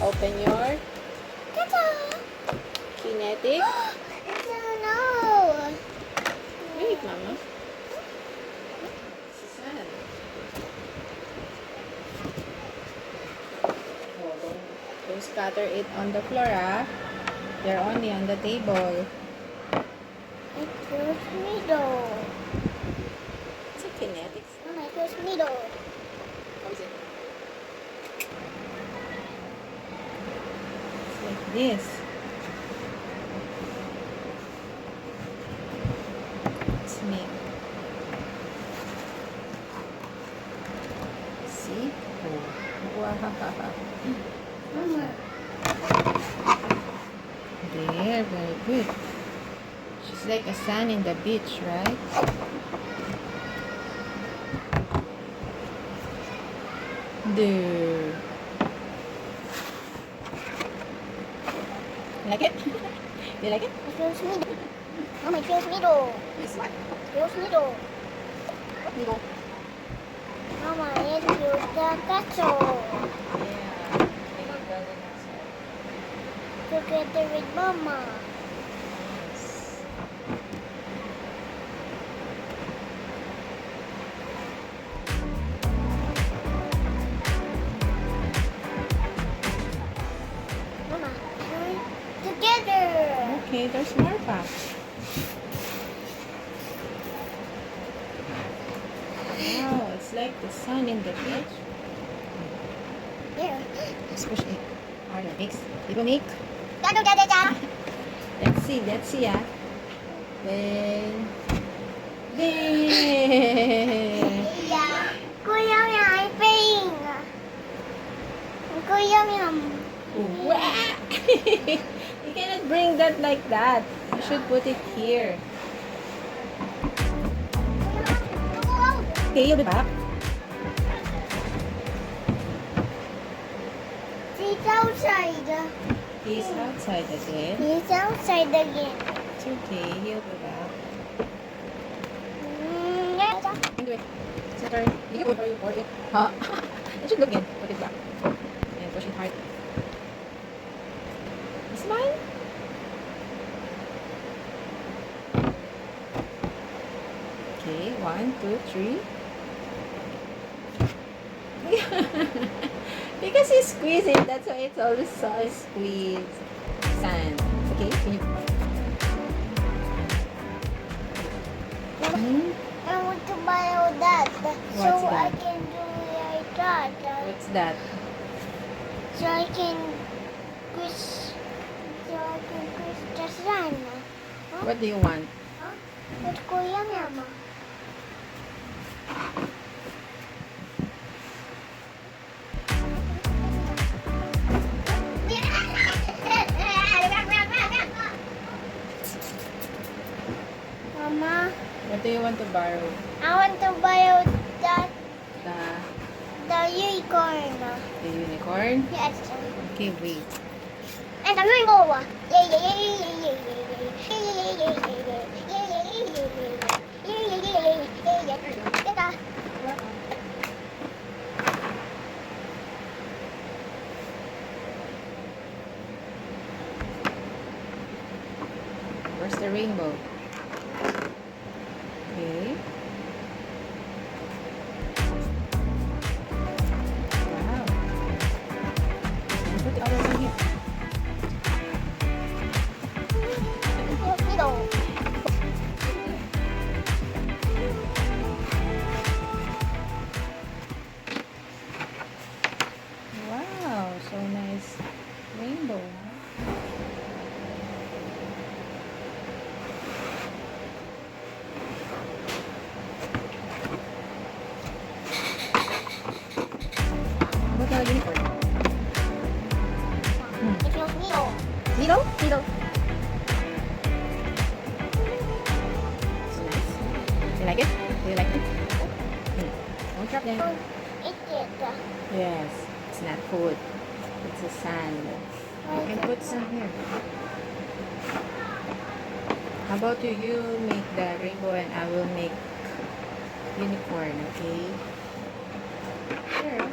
open your kinetic. No. Wait, Mama. Saan? Oh, don't scatter it on the floor, ah. They're only on the table. It feels middle. Is it kinetics? Mama, it feels middle. How is it? It's like this. Let's make. See? Oh. Wow. Mama. There, very good. She's like a sun in the beach, right? There. Like it? You like it? It feels middle. Mama, it feels middle. It's what? It feels middle. Middle. Mama, it feels the castle. Yeah. Make it building outside. Together with Mama. Yes. Mama, join together. Okay, there's more pa. Wow, it's like the sun in the beach. There. Let's push it harder. Mix. It will make. Da da da da da. Let's see, ah. Then. Then. Yeah. Kuya YamYam, paying. Kuya YamYam. Wow. You cannot bring that like that. You should put it here. Okay, you'll be back. He's outside. He's outside again. He's outside again. It's okay, he'll be back. Do it. It's your turn. You can put it. Huh? You should look in. Put it back. And push it hard. Smile. Okay, 1, 2, 3. Because you squeeze it, that's why it's always so squeezed. Sand. Okay, can you? Hmm? I want to buy all that. So What's I that? can do like that. What's that? So I can push. So I can push the sun. Huh? What do you want? Huh? With Kuya YamYam. Mama, What do you want to borrow? I want to buy all that The, the unicorn. the unicorn? Yes. Okay, wait. And the rainbow. Yay, yay, yay, yay, yay, yay, yay. Yay, yay, yay, yay, yay, yay. Yay, yay, yay, yay, yay, yay. Yay, yay, yay, yay, yay, yay. Teka. Where's the rainbow? Okay. Wow. And put the other one here. Middle. Wow, so nice rainbow. What the unicorn? It feels middle. Needle? Needle. So nice. You like it? Do you like it? Don't drop them. Eat it. Yes, it's not food. It's a sand. You can put some here. How about you make the rainbow and I will make unicorn, okay? Sure.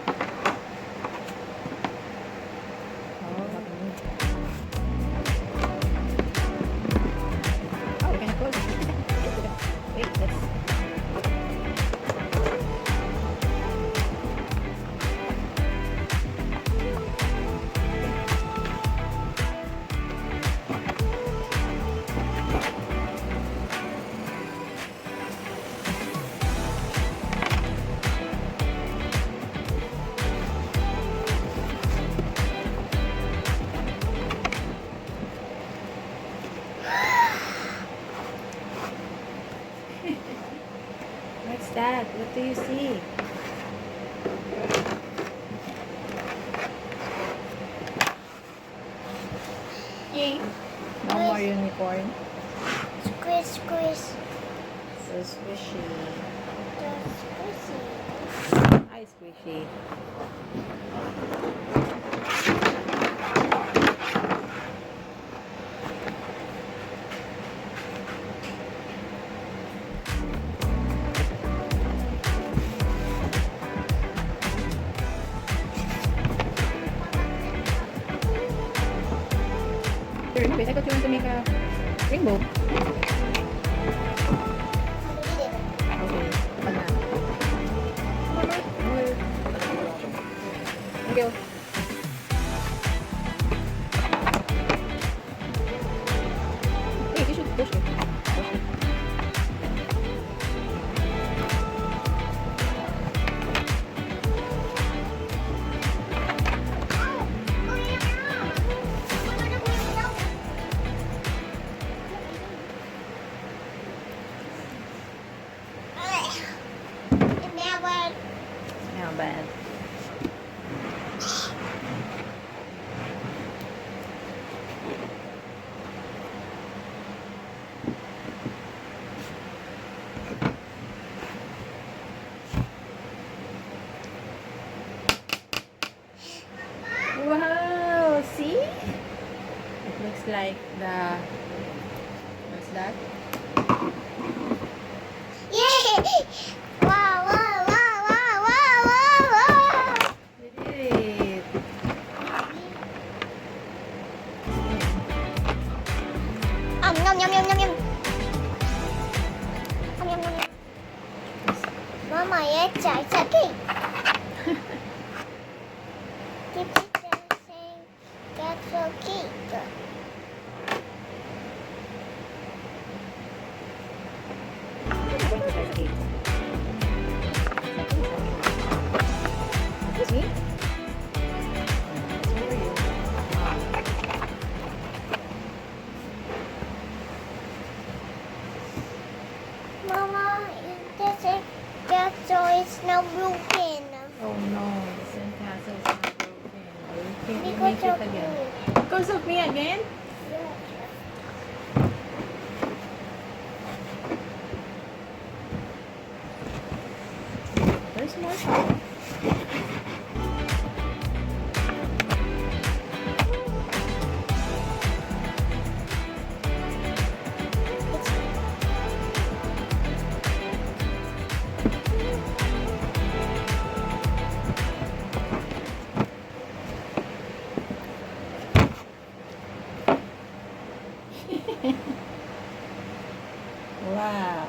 that? What do you see? Yay. No more unicorn. Squish, squish. So squishy. Just squishy. Hi, squishy. Sure, no, wait, I thought you want to make a rainbow. Okay, pag na. Okay. Wait, you should push it. Push it. Now bad. Wow, see? It looks like the, what's that? Yay! Wow, wow, wow, wow, wow, wow, wow. We did it. Yum, yum, yum, yum, yum. Yum, yum, yum, yum. Mama, it's a cake. Keep it dancing. That's so cute. Excuse me? It's for you. Mama, this is just so it's not broken. Oh no, the sandcastle is not broken. Can you Because make it of again? you. Because of me again? There's more. Wow.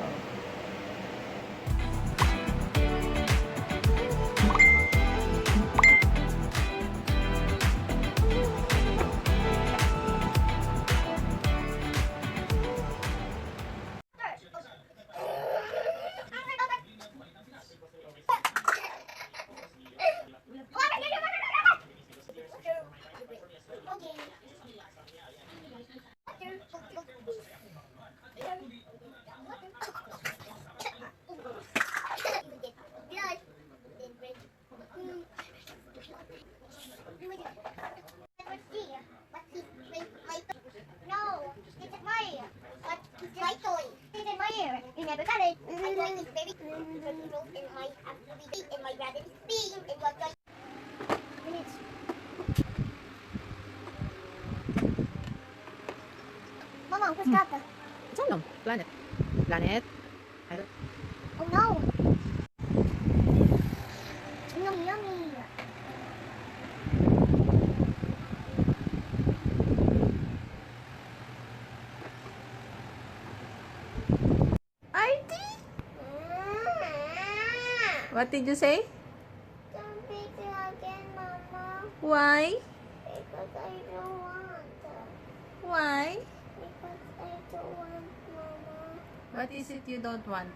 No, it's my, but it's my toy. It's in my ear. You never got it. I like this baby. In my activity, in my rabbit being, in what I. Minutes. Mama, what's that? It's unknown. Planet. Planet. I don't. Oh no. Yummy, yummy. Artie? What did you say? Don't beat it again, Mama. Why? Because I don't want. Why? Because I don't want, Mama. What is it you don't want?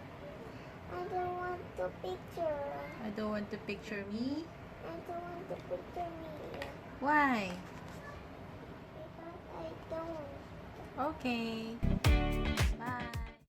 I don't want to picture. I don't want to picture me. I don't want to picture me. Why? Because I don't. Okay. Bye.